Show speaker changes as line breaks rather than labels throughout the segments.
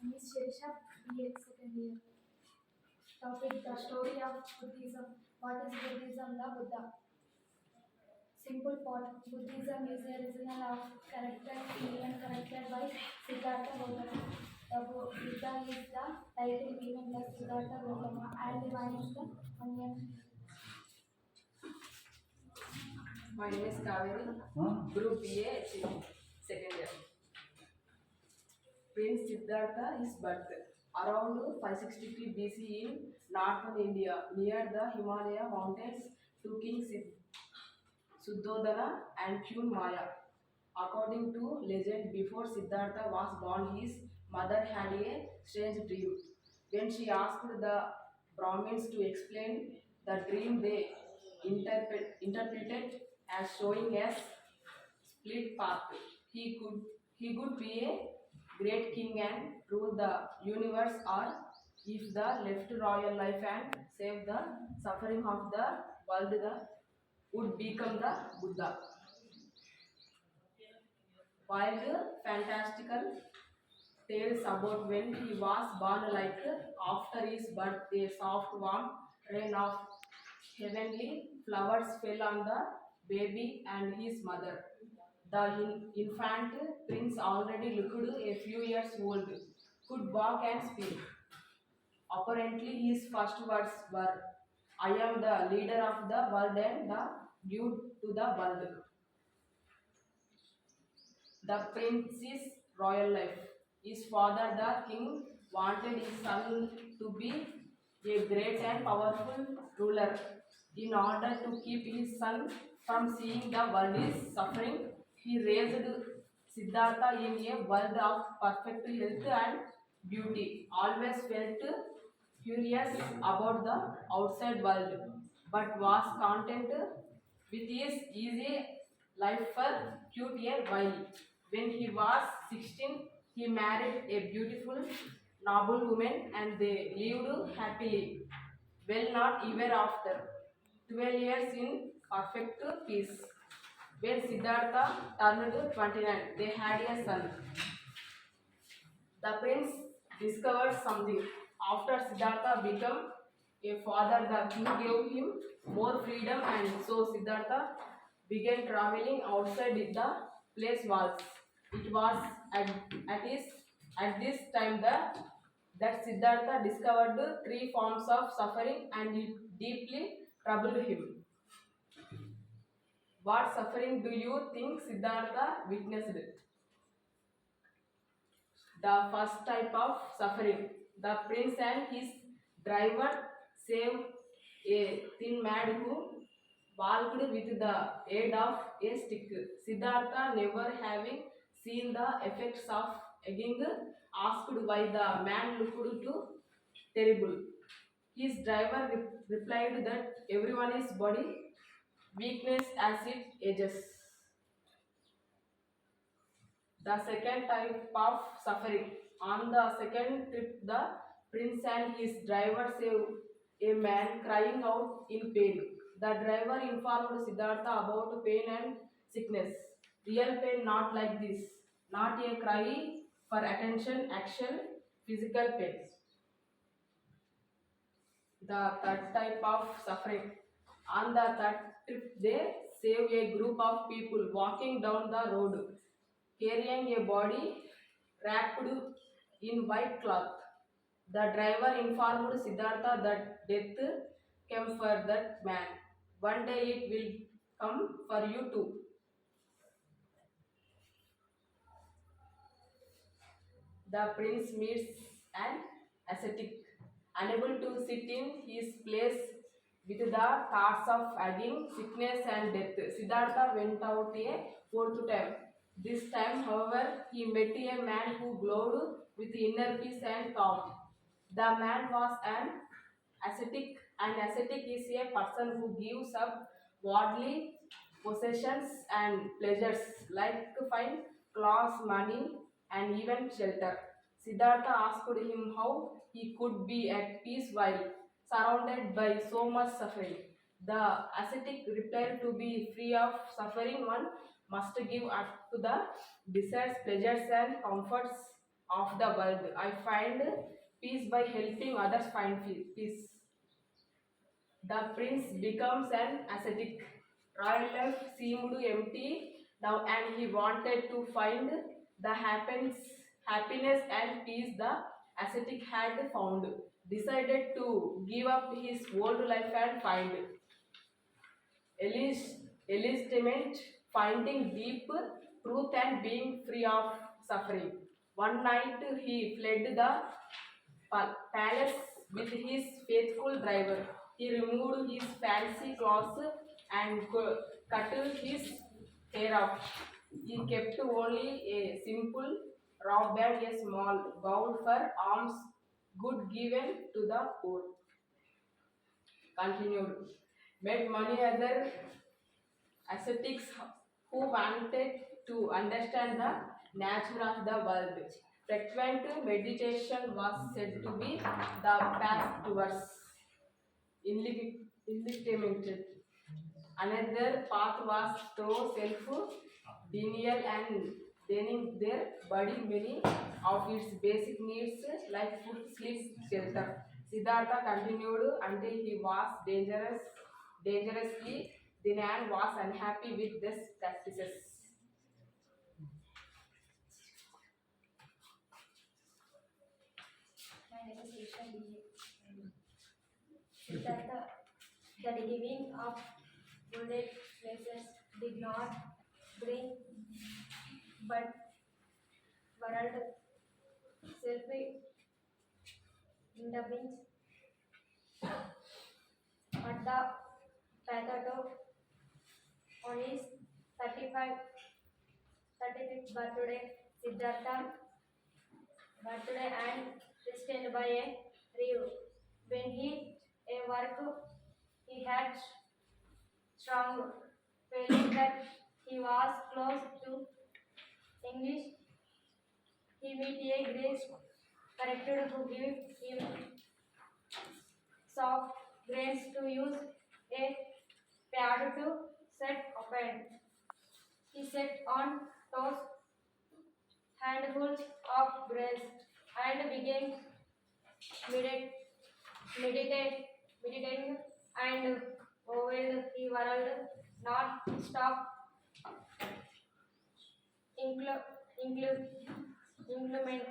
name is Shirisha, BA second year. Topic: the story of Buddhism. What is Buddhism? The Buddha. Simple plot: Buddhism is a regional of character Indian character by Siddhartha Gautama. The Buddha is the title given by Siddhartha Gautama and one is the one.
My name is Kaveri, Group BA, second year. Prince Siddhartha is birth around 563 BC in northern India near the Himalaya mountains to King Suddhodana and Queen Maya. According to legend, before Siddhartha was born, his mother had a strange dream. When she asked the Brahmins to explain the dream, they interpreted as showing as split path. He could he could be a great king and rule the universe, or if the left royal life and save the suffering of the world, the would become the Buddha. Wild, fantastical tales about when he was born, like after his birth, a soft, warm rain of heavenly flowers fell on the baby and his mother. The infant prince, already looked a few years old, could walk and speak. Apparently, his first words were, "I am the leader of the world and the due to the world." The prince's royal life. His father, the king, wanted his son to be a great and powerful ruler. In order to keep his son from seeing the world is suffering, he raised Siddhartha in a world of perfect health and beauty. Always felt curious about the outside world, but was content with his easy life for cute a while. When he was 16, he married a beautiful noble woman and they lived happily. Well, not ever after. 12 years in perfect peace. When Siddhartha turned 29, they had a son. The prince discovered something. After Siddhartha became a father, the king gave him more freedom, and so Siddhartha began traveling outside the place walls. It was his, at this time that Siddhartha discovered three forms of suffering and it deeply troubled him. What suffering do you think Siddhartha witnessed? The first type of suffering. The prince and his driver saved a thin man who walked with the aid of a stick. Siddhartha, never having seen the effects of egging, asked why the man looked too terrible. His driver replied that everyone is body weakness as it ages. The second type of suffering. On the second trip, the prince and his driver saved a man crying out in pain. The driver informed Siddhartha about pain and sickness. Real pain, not like this. Not a cry for attention, actual physical pain. The third type of suffering. On the third trip, they save a group of people walking down the road, carrying a body wrapped in white cloth. The driver informed Siddhartha that death came for that man. One day it will come for you too. The prince meets an ascetic, unable to sit in his place with the thoughts of aging, sickness, and death. Siddhartha went out a fourth time. This time, however, he met a man who glowed with inner peace and calm. The man was an ascetic. An ascetic is a person who gives up worldly possessions and pleasures like fine clothes, money, and even shelter. Siddhartha asked him how he could be at peace while surrounded by so much suffering. The ascetic replied, to be free of suffering, one must give up to the desires, pleasures, and comforts of the world. I find peace by helping others find peace. The prince becomes an ascetic. Royal life seemed empty now, and he wanted to find the happiness and peace the ascetic had found. Decided to give up his old life and find enlightenment, finding deep truth and being free of suffering. One night he fled the palace with his faithful driver. He removed his fancy clothes and cut his hair off. He kept only a simple robe and a small bowl for alms, good given to the poor. Continued. Met many other ascetics who wanted to understand the nature of the world. Frequent meditation was said to be the path towards enlightenment. Another path was through self-denial and denying their body many of its basic needs like food, sleep, shelter. Siddhartha continued until he was dangerously thin and was unhappy with these practices.
My negotiation Siddhartha, the giving of wounded places did not bring but world self-indulgence at the Patato on his 35th birthday. Siddhartha birthday and christened by a reeve. When he a work, he had strong feeling that he was close to English. He met a grace corrected who gave him soft grains to use a pad to set open. He set on toes handfuls of grains and began meditate, meditate, meditating and overwhelmed the world not stop inclu- inclu- implement.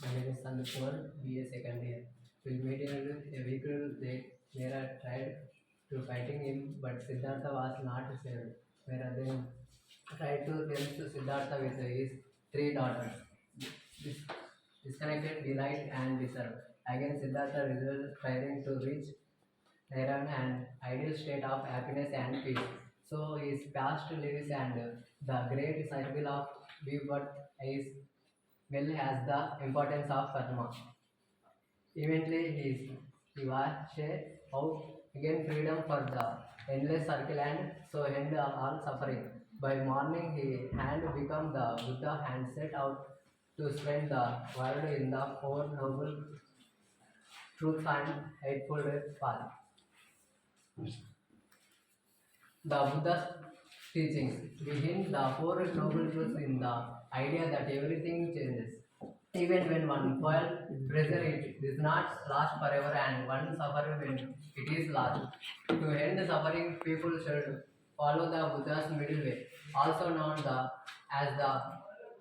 My name is Sandakumar, BA second year. We met in a vehicle. They are tried to fighting him, but Siddhartha was not saved. Whereas they tried to tempt Siddhartha with his three daughters. This disconnected, delight, and deserve. Again, Siddhartha resolved trying to reach Nirvana and ideal state of happiness and peace. So his past lives and the great cycle of rebirth is well as the importance of karma. Eventually, he was out again freedom for the endless circle and so end all suffering. By morning, he had become the Buddha and set out to spread the world in the Four Noble Truths and Eightfold Path. The Buddha's teachings behind the Four Noble Truths in the idea that everything changes. Even when one fuel pressure, it does not last forever, and one suffer when it is lost. To end suffering, people should follow the Buddha's middle way, also known as the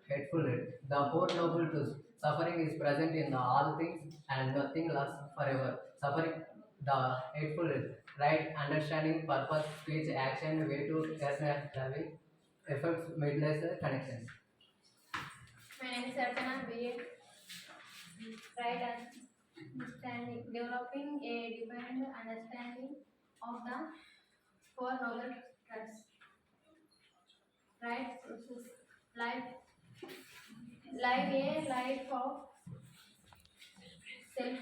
Heightful Way. The Four Noble Truths. Suffering is present in all things, and nothing lasts forever. Suffering, the Eightfold Way. Right understanding, purpose, speech, action, way to earn having effects, midless connections.
My name is Archana B. Right understanding, developing a defined understanding of the Four Noble Truths. Right, life, live a life of self